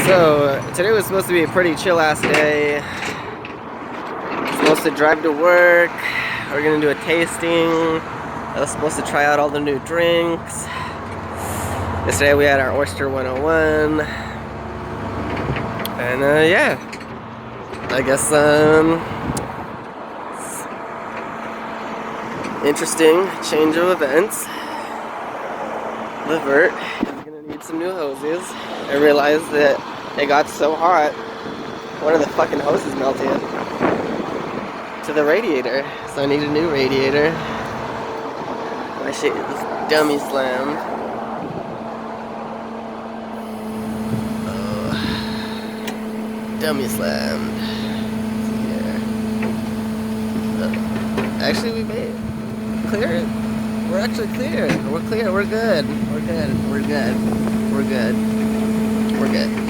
So, today was supposed to be a pretty chill ass day. Supposed to drive to work. We're gonna do a tasting. I was supposed to try out all the new drinks. Yesterday we had our Oyster 101. And yeah. I guess interesting change of events. Levert is gonna need some new hoses. I realized that it got so hot, one of the fucking hoses melted to the radiator, so I need a new radiator. My shit is dummy slammed. Dummy slammed. Yeah. Actually, we made it. Clear it. We're actually clear. We're clear. We're good. We're good. We're good. We're good. We're good.